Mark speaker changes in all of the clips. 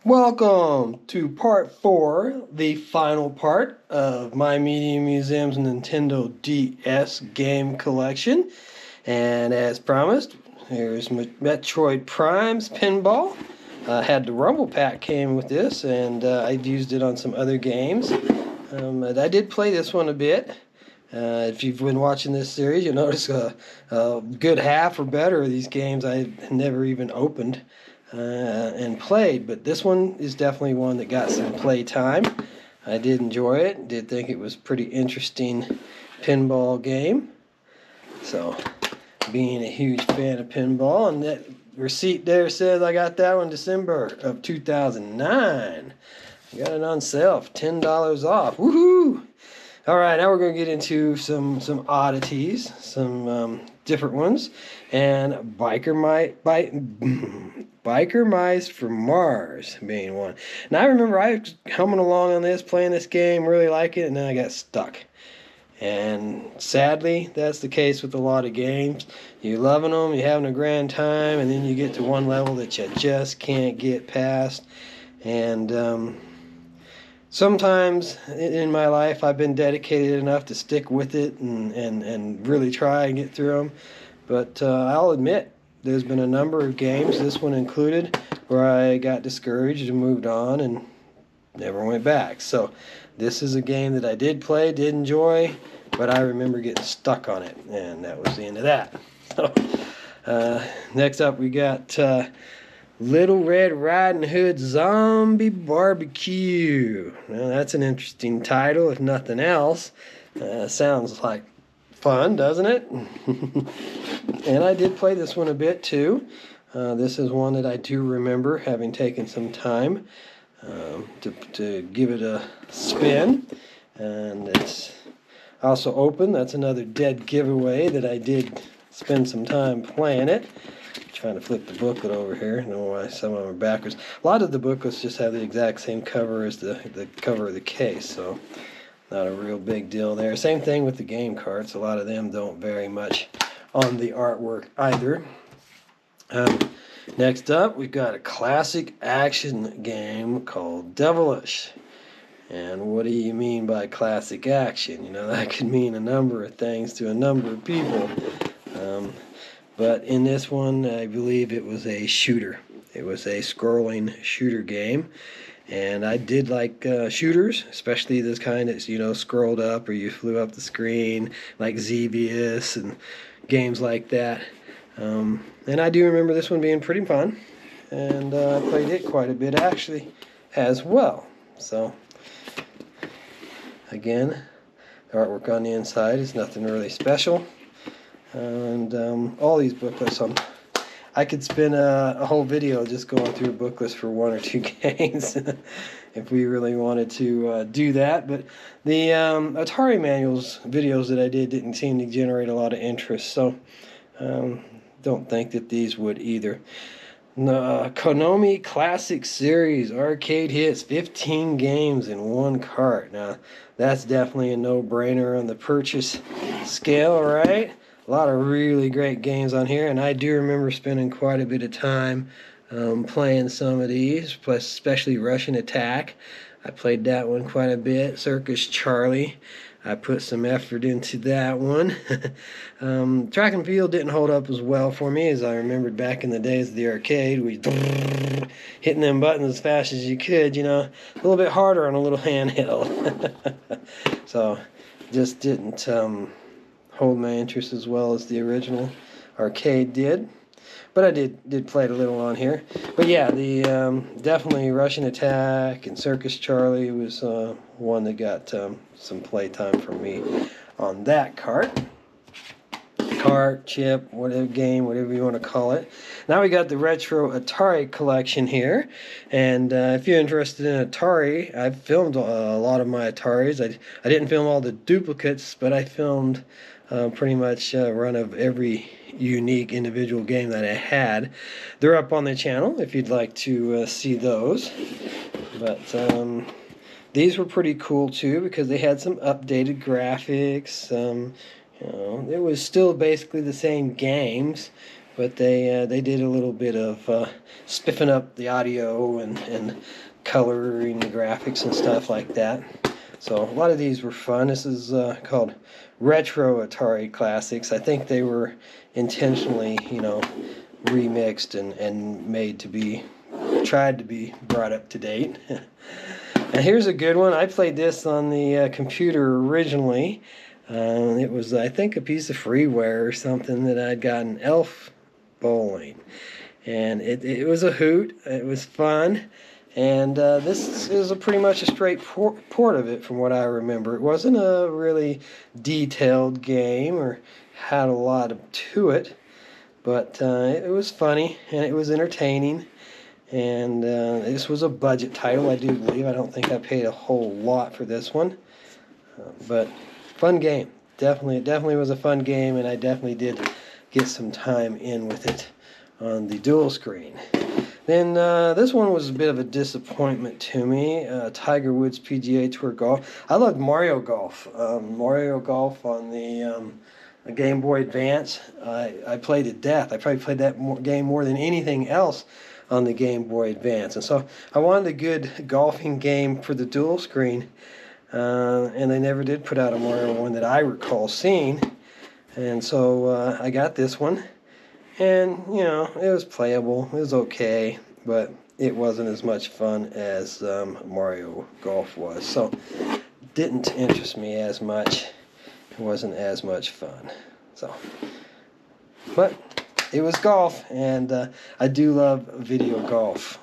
Speaker 1: Welcome to part 4, the final part of My Media Museum's Nintendo DS game collection. And as promised, here's Metroid Prime's Pinball. Had the Rumble Pack came with this, and I've used it on some other games. I did play this one a bit. If you've been watching this series, you'll notice a good half or better of these games I never even opened and played, but this one is definitely one that got some play time. I did enjoy it, did think it was a pretty interesting pinball game. So, being a huge fan of pinball, and that receipt there says I got that one December of 2009. I got it on sale for $10 off. Woohoo! All right, now we're going to get into some oddities, some different ones, and Biker Mice from Mars being one. Now I remember I was humming along on this, playing this game, really like it, and then I got stuck. And sadly, that's the case with a lot of games. You're loving them, you're having a grand time, and then you get to one level that you just can't get past. And sometimes in my life, I've been dedicated enough to stick with it and really try and get through them. But I'll admit, there's been a number of games, this one included, where I got discouraged and moved on and never went back. So this is a game that I did play, did enjoy, but I remember getting stuck on it, and that was the end of that. So next up, we got Little Red Riding Hood Zombie Barbecue. Now that's an interesting title, if nothing else. Sounds like fun, doesn't it? And I did play this one a bit too. This is one that I do remember having taken some time to give it a spin. And it's also open. That's another dead giveaway that I did spend some time playing it. Trying to flip the booklet over here. I don't know why some of them are backwards. A lot of the booklets just have the exact same cover as the cover of the case, so not a real big deal there. Same thing with the game cards. A lot of them don't vary much on the artwork either. Next up, we've got a classic action game called Devilish. And what do you mean by classic action? You know, that could mean a number of things to a number of people. But in this one, I believe it was a shooter. It was a scrolling shooter game. And I did like shooters, especially this kind that's, you know, scrolled up or you flew up the screen, like Xevious and games like that. And I do remember this one being pretty fun. And I played it quite a bit, actually, as well. So, again, the artwork on the inside is nothing really special. And all these booklets, I could spend a whole video just going through booklets for one or two games if we really wanted to do that. But the Atari manuals videos that I did didn't seem to generate a lot of interest, so don't think that these would either. Konami Classic Series arcade hits, 15 games in one cart. Now that's definitely a no-brainer on the purchase scale, right? A lot of really great games on here, and I do remember spending quite a bit of time playing some of these, especially Russian Attack. I played that one quite a bit. Circus Charlie, I put some effort into that one. Track and Field didn't hold up as well for me as I remembered back in the days of the arcade. We hitting them buttons as fast as you could, you know, a little bit harder on a little handheld. So, just didn't hold my interest as well as the original arcade did, but I did play it a little on here. But yeah, the definitely Russian Attack and Circus Charlie was one that got some playtime for me on that chip, whatever game, whatever you want to call it. Now we got the retro Atari collection here, and if you're interested in Atari, I've filmed a lot of my Ataris. I didn't film all the duplicates, but I filmed pretty much a run of every unique individual game that I had. They're up on the channel if you'd like to see those. But these were pretty cool too because they had some updated graphics. You know, it was still basically the same games, but they did a little bit of spiffing up the audio and coloring the graphics and stuff like that. So a lot of these were fun. This is called Retro Atari Classics. I think they were intentionally, remixed and made to be, tried to be brought up to date. And here's a good one. I played this on the computer originally. It was, I think, a piece of freeware or something that I'd gotten, Elf Bowling. And it was a hoot. It was fun. And this is pretty much a straight port of it from what I remember. It wasn't a really detailed game or had a lot to it, but it was funny and it was entertaining. And this was a budget title, I do believe. I don't think I paid a whole lot for this one, but fun game. Definitely was a fun game, and I definitely did get some time in with it on the dual screen. Then this one was a bit of a disappointment to me. Tiger Woods PGA Tour Golf. I loved Mario Golf. Mario Golf on the Game Boy Advance. I played to death. I probably played that game more than anything else on the Game Boy Advance. And so I wanted a good golfing game for the dual screen. And they never did put out a Mario one that I recall seeing. And so I got this one. And, it was playable. It was okay, but it wasn't as much fun as Mario Golf was. So, didn't interest me as much. It wasn't as much fun. So, but it was golf, and I do love video golf,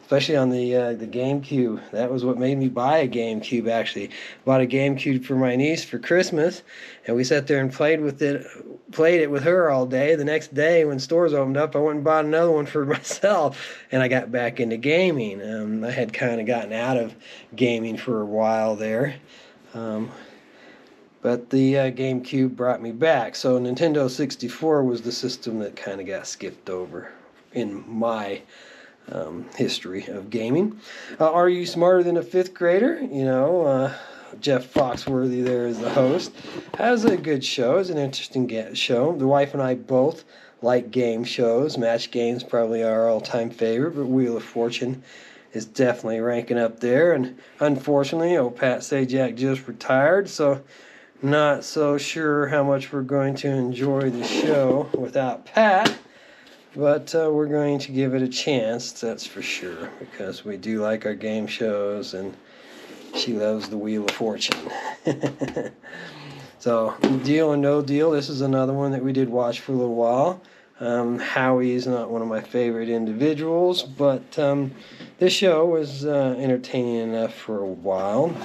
Speaker 1: especially on the GameCube. That was what made me buy a GameCube, actually. Bought a GameCube for my niece for Christmas, and we sat there and played it with her all day. The next day, when stores opened up, I went and bought another one for myself, and I got back into gaming. I had kind of gotten out of gaming for a while there. But the GameCube brought me back. So Nintendo 64 was the system that kind of got skipped over in my history of gaming. Are You Smarter Than a Fifth Grader? Jeff Foxworthy there is the host. Has a good show. It's an interesting show. The wife and I both like game shows. Match games probably our all-time favorite, but Wheel of Fortune is definitely ranking up there. And unfortunately, old Pat Sajak just retired, so not so sure how much we're going to enjoy the show without Pat, but we're going to give it a chance, that's for sure, because we do like our game shows, and she loves the Wheel of Fortune. So, Deal or No Deal, this is another one that we did watch for a little while. Howie is not one of my favorite individuals, but this show was entertaining enough for a while.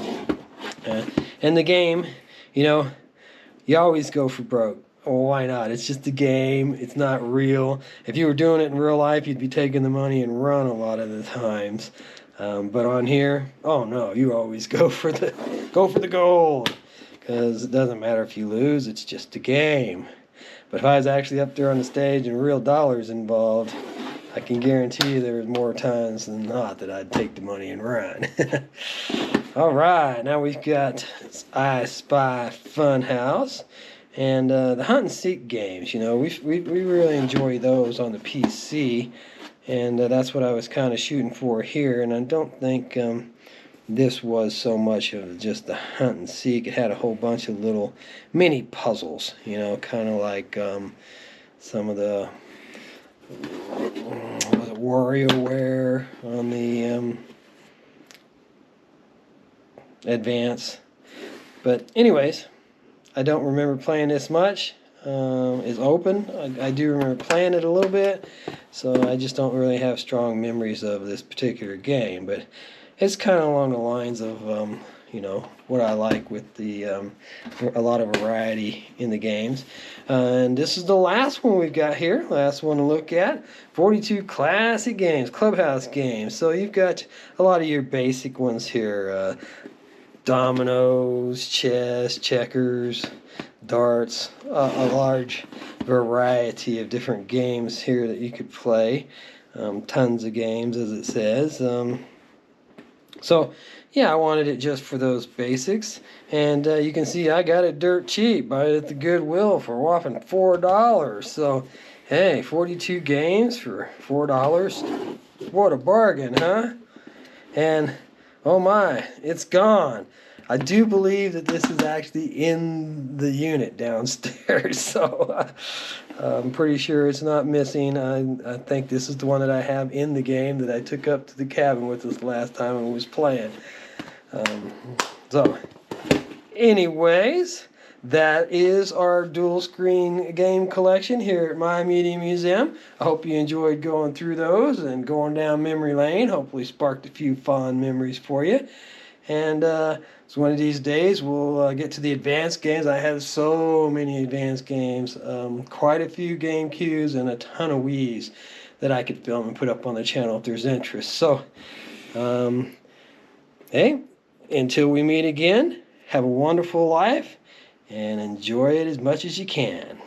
Speaker 1: And the game, you always go for broke. Oh, why not? It's just a game. It's not real. If you were doing it in real life, you'd be taking the money and run a lot of the times. But on here, oh no, you always go for the gold, because it doesn't matter if you lose. It's just a game. But if I was actually up there on the stage and real dollars involved, I can guarantee you there was more times than not that I'd take the money and run. All right, now we've got I Spy Funhouse and the Hunt and Seek games. We really enjoy those on the PC, and that's what I was kind of shooting for here. And I don't think this was so much of just the Hunt and Seek. It had a whole bunch of little mini puzzles, kind of like some of the WarioWare on the Advance. But anyways, I don't remember playing this much. It's open. I do remember playing it a little bit, so I just don't really have strong memories of this particular game. But it's kind of along the lines of what I like with the a lot of variety in the games. And this is the last one we've got here. Last one to look at. 42 classic games, clubhouse games. So you've got a lot of your basic ones here. Dominoes, chess, checkers, darts, a large variety of different games here that you could play. Tons of games, as it says. So, yeah, I wanted it just for those basics. And you can see I got it dirt cheap. Bought it at the Goodwill for a whopping $4. So, Hey, 42 games for $4. What a bargain, huh? And oh my, it's gone. I do believe that this is actually in the unit downstairs, so I'm pretty sure it's not missing. I think this is the one that I have in the game that I took up to the cabin with us last time and was playing. Um, so, anyways, that is our dual screen game collection here at My Media Museum. I hope you enjoyed going through those and going down memory lane. Hopefully sparked a few fond memories for you. And so one of these days we'll get to the advanced games. I have so many advanced games, quite a few GameCubes and a ton of Wii's that I could film and put up on the channel if there's interest. So, hey, until we meet again, have a wonderful life and enjoy it as much as you can.